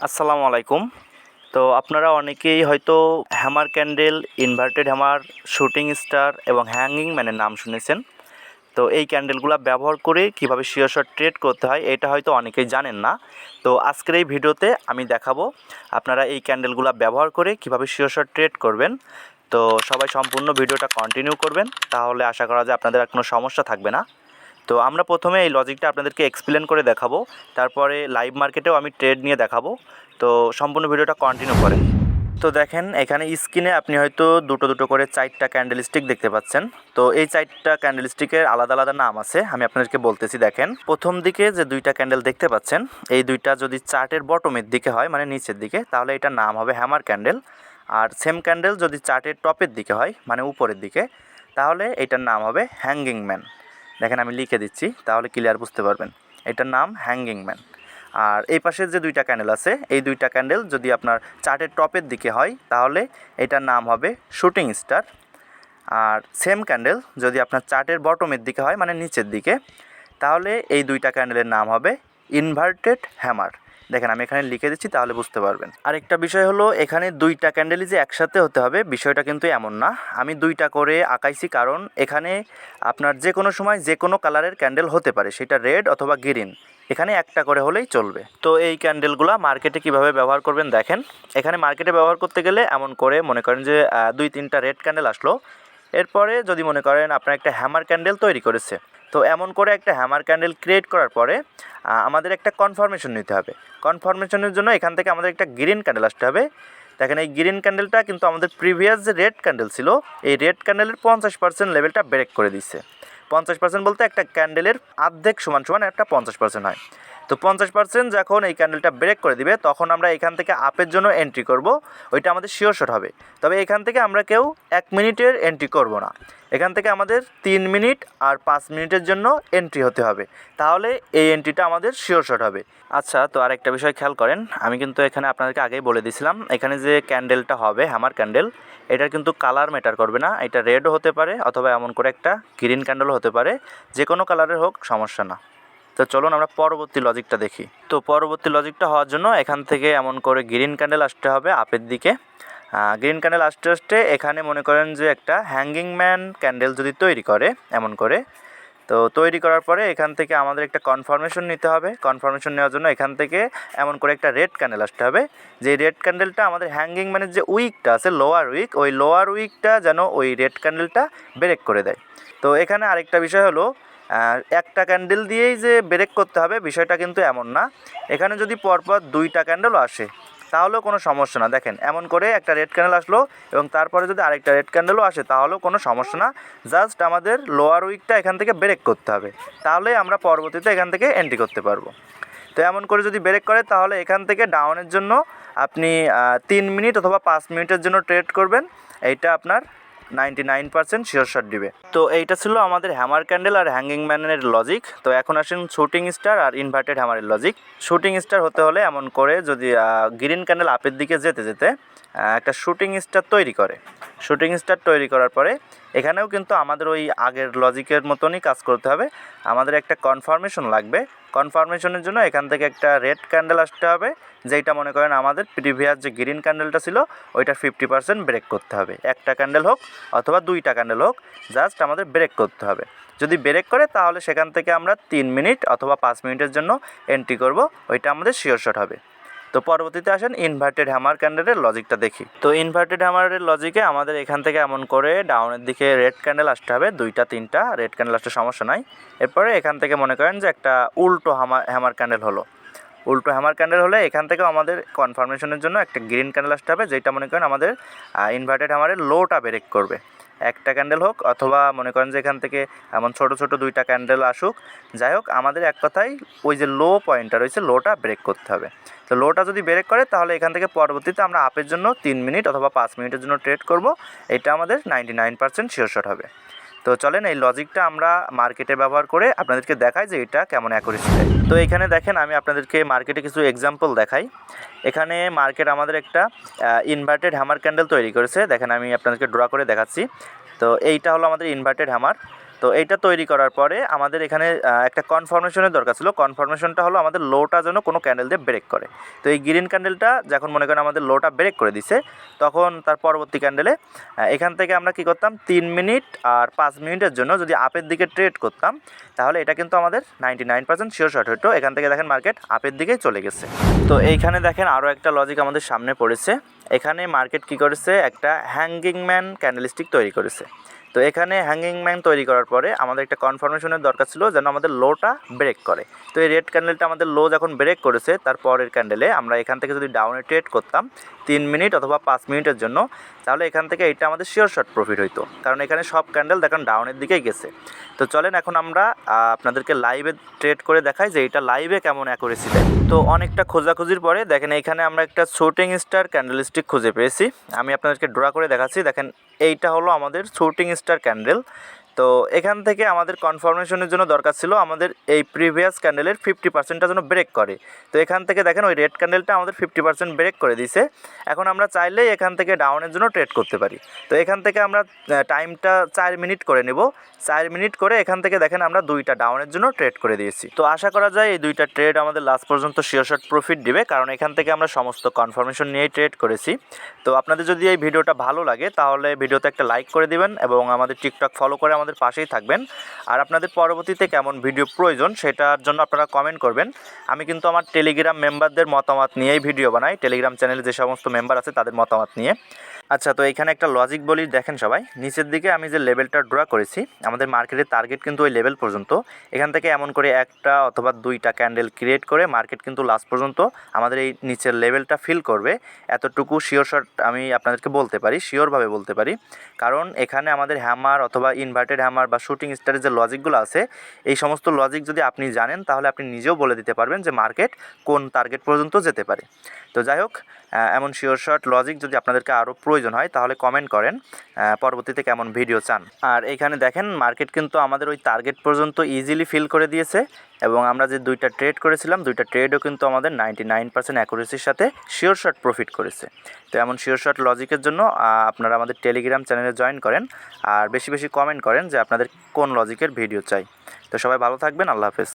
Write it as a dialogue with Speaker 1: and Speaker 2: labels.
Speaker 1: আসসালামু আলাইকুম। তো আপনারা অনেকেই হয়তো hammer candle, inverted hammer, shooting star এবং হ্যাঙ্গিং ম্যানের নাম শুনেছেন। তো এই ক্যান্ডেলগুলো ব্যবহার করে কিভাবে শিওর ট্রেড করতে হয় এটা হয়তো অনেকেই জানেন না। তো আজকের এই ভিডিওতে আমি দেখাবো আপনারা এই ক্যান্ডেলগুলো ব্যবহার করে কিভাবে শিওর ট্রেড করবেন। তো সবাই সম্পূর্ণ ভিডিওটা কন্টিনিউ করবেন, তাহলে আশা করা যায় আপনাদের আর কোনো সমস্যা থাকবে না। তো আমরা প্রথমে এই লজিকটা আপনাদেরকে এক্সপ্লেন করে দেখাবো, তারপরে লাইভ মার্কেটেও আমি ট্রেড নিয়ে দেখাবো। তো সম্পূর্ণ ভিডিওটা কন্টিনিউ করেন। তো দেখেন এখানে স্ক্রিনে আপনি হয়তো দুটো দুটো করে 4টা ক্যান্ডেল স্টিক দেখতে পাচ্ছেন। তো এই 4টা ক্যান্ডেল স্টিকের আলাদা আলাদা নাম আছে, আমি আপনাদেরকে বলতেছি। দেখেন প্রথম দিকে যে 2টা ক্যান্ডেল দেখতে পাচ্ছেন, এই 2টা যদি চার্টের বটমের দিকে হয় মানে নিচের দিকে, তাহলে এটার নাম হবে হ্যামার ক্যান্ডেল। আর সেম ক্যান্ডেল যদি চার্টের টপের দিকে হয় মানে উপরের দিকে, তাহলে এটার নাম হবে হ্যাঙ্গিং ম্যান। দেখেন আমি লিখে দিচ্ছি, তাহলে ক্লিয়ার বুঝতে পারবেন। এটার নাম হ্যাঙ্গিং ম্যান। আর এই পাশের যে 2টা ক্যান্ডেল আছে, এই 2টা ক্যান্ডেল যদি আপনার চার্টের টপের দিকে হয়, তাহলে এটার নাম হবে শুটিং স্টার। আর সেম ক্যান্ডেল যদি আপনার চার্টের বটমের দিকে হয় মানে নিচের দিকে, তাহলে এই 2টা ক্যান্ডেলের নাম হবে ইনভার্টেড হ্যামার। দেখেন আমি এখানে লিখে দিচ্ছি, তাহলে বুঝতে পারবেন। আরেকটা বিষয় হলো, এখানে 2টা ক্যান্ডেলই যে একসাথে হতে হবে বিষয়টা কিন্তু এমন না। আমি 2টা করে আঁকাইছি কারণ এখানে আপনার যে কোনো সময় যে কোনো কালারের ক্যান্ডেল হতে পারে, সেটা রেড অথবা গ্রিন, এখানে একটা করে হলেই চলবে। তো এই ক্যান্ডেলগুলো মার্কেটে কিভাবে ব্যবহার করবেন দেখেন। এখানে মার্কেটে ব্যবহার করতে গেলে এমন করে মনে করেন যে 2-3টা রেড ক্যান্ডেল আসলো, এরপরে যদি মনে করেন আপনার একটা হ্যামার ক্যান্ডেল তৈরি করেছে, তো এমন করে একটা হ্যামার ক্যান্ডেল ক্রিয়েট করার পরে আমাদের একটা কনফার্মেশন নিতে হবে। কনফার্মেশনের জন্য এখান থেকে আমাদের একটা গ্রিন ক্যান্ডেল আসতে হবে। দেখেন এই গ্রিন ক্যান্ডেলটা কিন্তু আমাদের প্রিভিয়াস যে রেড ক্যান্ডেল ছিল, এই রেড ক্যান্ডেলের 50% লেভেলটা ব্রেক করে দিচ্ছে। 50% বলতে একটা ক্যান্ডেলের অর্ধেক সমান সমান একটা 50% হয়। তো 50% যখন এই ক্যান্ডেলটা ব্রেক করে দিবে, তখন আমরা এখান থেকে আপের জন্য এন্ট্রি করব, ওইটা আমাদের শিওর হবে। তবে এখান থেকে আমরা কেউ 1 মিনিটের এন্ট্রি করব না, এখান থেকে আমাদের 3 মিনিট আর 5 মিনিটের জন্য এন্ট্রি হতে হবে, তাহলে এই এন্ট্রিটা আমাদের শিওর হবে। আচ্ছা, তো আরেকটা বিষয় খেয়াল করেন, আমি কিন্তু এখানে আপনাদেরকে আগেই বলে দিয়েছিলাম, এখানে যে ক্যান্ডেলটা হবে হ্যামার ক্যান্ডেল, এটার কিন্তু কালার ম্যাটার করবে না। এটা রেডও হতে পারে অথবা এমন করে একটা গ্রিন ক্যান্ডেলও হতে পারে, যে কোনো কালারের হোক সমস্যা না। তো চলুন আমরা পরবর্তী লজিকটা দেখি। তো পরবর্তী লজিকটা হওয়ার জন্য এখান থেকে এমন করে গ্রিন ক্যান্ডেল আসতে হবে আপের দিকে। গ্রিন ক্যান্ডেল আসতে আসতে এখানে মনে করেন যে একটা হ্যাঙ্গিং ম্যান ক্যান্ডেল যদি তৈরি করে এমন করে, তো তৈরি করার পরে এখান থেকে আমাদের একটা কনফার্মেশন নিতে হবে। কনফার্মেশন নেওয়ার জন্য এখান থেকে এমন করে একটা রেড ক্যান্ডেল আসতে হবে, যে রেড ক্যান্ডেলটা আমাদের হ্যাঙ্গিং ম্যানের যে উইকটা আছে লোয়ার উইক, ওই লোয়ার উইকটা যেন ওই রেড ক্যান্ডেলটা ব্রেক করে দেয়। তো এখানে আরেকটা বিষয় হলো, একটা ক্যান্ডেল দিয়েই যে ব্রেক করতে হবে বিষয়টা কিন্তু এমন না। এখানে যদি পরপর 2টা ক্যান্ডেলও আসে তাহলেও কোনো সমস্যা না। দেখেন এমন করে একটা রেড ক্যান্ডেল আসলো এবং তারপরে যদি আরেকটা রেড ক্যান্ডেলও আসে তাহলেও কোনো সমস্যা না। জাস্ট আমাদের লোয়ার উইকটা এখান থেকে ব্রেক করতে হবে, তাহলে আমরা পরবর্তীতে এখান থেকে এন্ট্রি করতে পারবো। তো এমন করে যদি ব্রেক করে, তাহলে এখান থেকে ডাউনের জন্য আপনি 3 মিনিট অথবা 5 মিনিটের জন্য ট্রেড করবেন, এইটা আপনার 99% শিওর শট দিবে। তো এইটা ছিল আমাদের হ্যামার ক্যান্ডেল আর হ্যাঙ্গিং ম্যানের লজিক। তো এখন আসেন শুটিং স্টার আর ইনভার্টেড হ্যামারের লজিক। শুটিং স্টার হতে হলে এমন করে যদি গ্রিন ক্যান্ডেল আপের দিকে যেতে যেতে একটা শুটিং স্টার তৈরি করে, শুটিং স্টার তৈরি করার পরে এখানেও কিন্তু আমাদের ওই আগের লজিকের মতনই কাজ করতে হবে। আমাদের একটা কনফার্মেশন লাগবে। কনফার্মেশনের জন্য এখান থেকে একটা রেড ক্যান্ডেল আসতে হবে, যেইটা মনে করেন আমাদের প্রিভিয়াস যে গ্রিন ক্যান্ডেলটা ছিল ওইটার 50% ব্রেক করতে হবে। একটা ক্যান্ডেল হোক অথবা 2টা ক্যান্ডেল হোক, জাস্ট আমাদের ব্রেক করতে হবে। যদি ব্রেক করে তাহলে সেখান থেকে আমরা 3 মিনিট অথবা 5 মিনিটের জন্য এন্ট্রি করব, ওইটা আমাদের শিওর শট হবে। তো পরবর্তীতে আসেন ইনভার্টেড হ্যামার ক্যান্ডেলের লজিকটা দেখি। তো ইনভার্টেড হ্যামারের লজিকে আমাদের এখান থেকে এমন করে ডাউনের দিকে রেড ক্যান্ডেল আসতে হবে, 2-3টা রেড ক্যান্ডেল আসতে সমস্যা নাই। এরপরে এখান থেকে মনে করেন যে একটা উল্টো হ্যামার ক্যান্ডেল হলো, উল্টো হ্যামার ক্যান্ডেল হলে এখান থেকেও আমাদের কনফার্মেশনের জন্য একটা গ্রিন ক্যান্ডেল আসতে হবে, যেটা মনে করেন আমাদের ইনভার্টেড হ্যামারের লোটা ব্রেক করবে। একটা ক্যান্ডেল হোক অথবা মনে করেন যে এখান থেকে এমন ছোট ছোট 2টা ক্যান্ডেল আসুক, যাই হোক আমাদের এক কথায় ওই যে লো পয়েন্টটা রয়েছে লোটা ব্রেক করতে হবে। তো লোটা যদি ব্রেক করে তাহলে এখান থেকে পরবর্তীতে আমরা আপের জন্য 3 মিনিট অথবা 5 মিনিটের জন্য ট্রেড করব, এটা আমাদের 99% শিওর শট হবে। তো চলেন এই লজিকটা আমরা মার্কেটে ব্যবহার করে আপনাদেরকে দেখাই যে এটা কেমন অ্যাকুরেসি দেয়। তো এখানে দেখেন আমি আপনাদেরকে মার্কেটে কিছু এক্সাম্পল দেখাই। এখানে মার্কেট আমাদের একটা ইনভার্টেড হ্যামার ক্যান্ডেল তৈরি করেছে, দেখেন আমি আপনাদেরকে ড্র করে দেখাচ্ছি। তো এইটা হলো আমাদের ইনভার্টেড হ্যামার। তো এইটা তৈরি করার পরে আমাদের এখানে একটা কনফার্মেশনের দরকার ছিল। কনফার্মেশনটা হলো আমাদের লোটা যেন কোনো ক্যান্ডেল দিয়ে ব্রেক করে। তো এই গ্রিন ক্যান্ডেলটা যখন মনে করেন আমাদের লোটা ব্রেক করে দিছে, তখন তার পরবর্তী ক্যান্ডেলে এখান থেকে আমরা কী করতাম, 3 মিনিট আর 5 মিনিটের জন্য যদি আপের দিকে ট্রেড করতাম, তাহলে এটা কিন্তু আমাদের 99% শিওর শট হতো। এখান থেকে দেখেন মার্কেট আপের দিকেই চলে গেছে। তো এইখানে দেখেন আরও একটা লজিক আমাদের সামনে পড়েছে। এখানে মার্কেট কী করেছে, একটা হ্যাঙ্গিং ম্যান ক্যান্ডেলস্টিক তৈরি করেছে। তো এখানে হ্যাঙ্গিং ম্যান তৈরি করার পরে আমাদের একটা কনফার্মেশনের দরকার ছিল যেন আমাদের লোটা ব্রেক করে। তো এই রেড ক্যান্ডেলটা আমাদের লো যখন ব্রেক করেছে, তার পরের ক্যান্ডেলে আমরা এখান থেকে যদি ডাউনে ট্রেড করতাম 3 মিনিট অথবা 5 মিনিটের জন্য, তাহলে এখান থেকে এটা আমাদের শিওর শট প্রফিট হইতো, কারণ এখানে সব ক্যান্ডেল দেখেন ডাউনের দিকেই গেছে। তো চলেন এখন আমরা আপনাদেরকে লাইভে ট্রেড করে দেখাই যে এটা লাইভে কেমন অ্যাকুরেসি দেয়। তো অনেকটা খোঁজাখুঁজির পরে দেখেন এখানে আমরা একটা শুটিং স্টার ক্যান্ডেলস্টিক খুঁজে পেয়েছি। আমি আপনাদেরকে ড্র করে দেখাচ্ছি। দেখেন এইটা হলো আমাদের শুটিং স্টার ক্যান্ডেল। তো এখান থেকে আমাদের কনফার্মেশনের জন্য দরকার ছিল আমাদের এই প্রিভিয়াস ক্যান্ডেলের 50%টা যেন ব্রেক করে। তো এখান থেকে দেখেন ওই রেড ক্যান্ডেলটা আমাদের 50% ব্রেক করে দিয়েছে। এখন আমরা চাইলেই এখান থেকে ডাউনের জন্য ট্রেড করতে পারি। তো এখান থেকে আমরা টাইমটা 4 মিনিট করে নেব। 4 মিনিট করে এখান থেকে দেখেন আমরা 2টা ডাউনের জন্য ট্রেড করে দিয়েছি। তো আশা করা যায় এই 2টা ট্রেড আমাদের লাস্ট পর্যন্ত শিওর শট প্রফিট দিবে, কারণ এখান থেকে আমরা সমস্ত কনফার্মেশন নিয়েই ট্রেড করেছি। তো আপনাদের যদি এই ভিডিওটা ভালো লাগে তাহলে ভিডিওতে একটা লাইক করে দিবেন এবং আমাদের টিকটক ফলো করে আমাদের পাশেই থাকবেন। আর আপনাদের পরবর্তীতে কেমন ভিডিও প্রয়োজন সেটার জন্য আপনারা কমেন্ট করবেন। আমি কিন্তু আমার টেলিগ্রাম মেম্বারদের মতামত নিয়েই ভিডিও বানাই, টেলিগ্রাম চ্যানেলে যে সমস্ত মেম্বার আছে তাদের মতামত নিয়ে। আচ্ছা, তো এখানে একটা লজিক বলি, দেখেন সবাই নিচের দিকে আমি যে লেভেলটা ড্র করেছি, আমাদের মার্কেটের টার্গেট কিন্তু ওই লেভেল পর্যন্ত। এখান থেকে এমন করে একটা অথবা 2টা ক্যান্ডেল ক্রিয়েট করে মার্কেট কিন্তু লাস্ট পর্যন্ত আমাদের এই নিচের লেভেলটা ফিল করবে, এতটুকু শিওর শট আমি আপনাদেরকে বলতে পারি, শিওরভাবে বলতে পারি। কারণ এখানে আমাদের হ্যামার অথবা ইনভার্টেড হ্যামার বা শুটিং স্টারের যে লজিকগুলো আছে, এই সমস্ত লজিক যদি আপনি জানেন তাহলে আপনি নিজেও বলে দিতে পারবেন যে মার্কেট কোন টার্গেট পর্যন্ত যেতে পারে। তো যাই হোক, এমন শিওর শট লজিক যদি আপনাদেরকে আরও প্রয়োজন হয় তাহলে কমেন্ট করেন পরবর্তীতে কেমন ভিডিও চান। আর এখানে দেখেন মার্কেট কিন্তু আমাদের ওই টার্গেট পর্যন্ত ইজিলি ফিল করে দিয়েছে এবং আমরা যে 2টা ট্রেড করেছিলাম 2টা ট্রেডও কিন্তু আমাদের 99% অ্যাকুরেসির সাথে শিওর শট প্রফিট করেছে। তো এমন শিওর শট লজিকের জন্য আপনারা আমাদের টেলিগ্রাম চ্যানেলে জয়েন করেন আর বেশি বেশি কমেন্ট করেন যে আপনাদের কোন লজিকের ভিডিও চাই। তো সবাই ভালো থাকবেন, আল্লাহ হাফেজ।